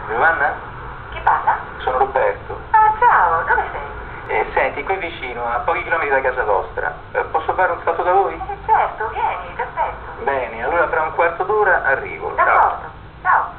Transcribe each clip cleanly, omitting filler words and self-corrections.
Giovanna? Chi parla? Sono Roberto. Ah, ciao, dove sei? Senti, qui vicino, a pochi chilometri da casa vostra. Posso fare un salto da voi? Certo, vieni, ti aspetto. Bene, allora tra un quarto d'ora arrivo. Ciao. D'accordo, ciao.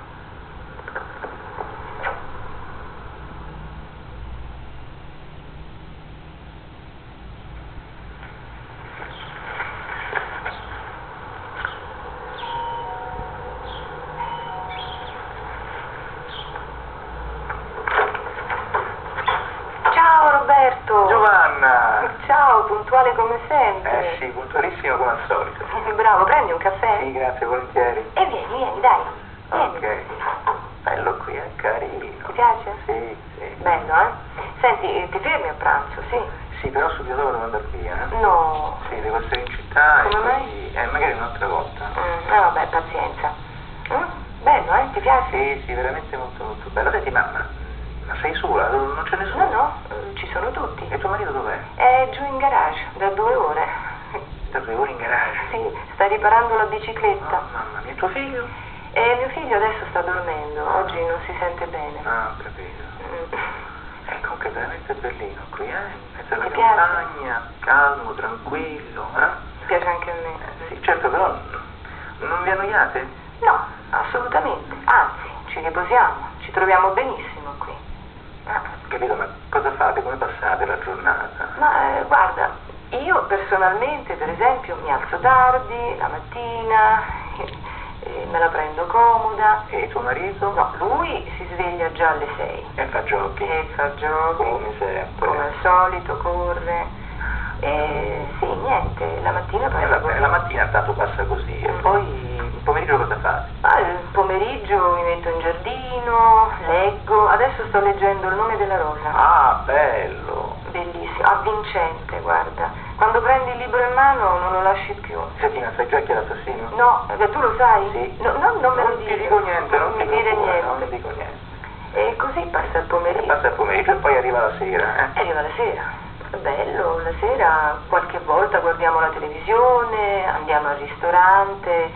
Ciao Roberto. Giovanna! Ciao, puntuale come sempre. Sì, puntualissimo come al solito. Bravo, prendi un caffè? Sì, grazie, volentieri. E vieni, dai. Vieni. Ok. Bello qui, è carino. Ti piace? Sì, sì. Bello, eh? Senti, ti fermi a pranzo, sì? Sì, però subito dopo devo andare via. No. Sì, devo essere in città Come e mai? poi... magari un'altra volta. Vabbè, pazienza. Bello, ti piace? Sì, veramente molto molto bello. Senti, ma sei sola? Non c'è nessuno? No, ci sono tutti. E tuo marito dov'è? È giù in garage, da 2 ore. Da 2 ore in garage? Sì, sta riparando la bicicletta. Oh, mamma mia, tuo figlio? E mio figlio adesso sta dormendo, oggi non si sente bene. Ah, ho capito. Comunque è veramente bellino qui, in mezzo alla Ti piace? campagna, calmo, tranquillo, Ti piace anche a me? Sì, certo, però non vi annoiate? No, assolutamente. Anzi, ci riposiamo, ci troviamo benissimo qui. Capito, ma cosa fate? Come passate la giornata? Ma guarda, io personalmente, per esempio, mi alzo tardi, la mattina, me la prendo comoda. E tuo marito? No, lui si sveglia già alle 6. E fa jogging? E fa jogging, Come sempre. come al solito, corre. E sì, niente, la mattina poi... vabbè, la mattina tanto passa così, e poi il pomeriggio cosa fate? Il pomeriggio mi metto in giardino, leggo, adesso sto leggendo Il nome della rosa. Ah, bello! Bellissimo, avvincente, guarda. Quando prendi il libro in mano non lo lasci più. Senti, ma sai già chi è l'assassino? No, tu lo sai? Sì. No, non me lo Non ti dire. dico niente, non mi ti dire preoccupare, niente. non ti dico niente. E così passa il pomeriggio. Passa il pomeriggio e poi arriva la sera, E arriva la sera. Bello, la sera qualche volta guardiamo la televisione, andiamo al ristorante,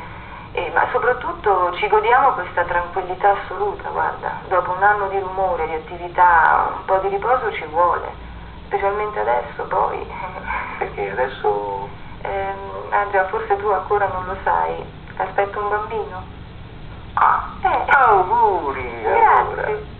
ma soprattutto ci godiamo questa tranquillità assoluta, guarda. Dopo un anno di rumore, di attività, un po' di riposo ci vuole, specialmente adesso poi. Perché adesso... Già, forse tu ancora non lo sai, aspetto un bambino. Ah, auguri! Grazie. Allora.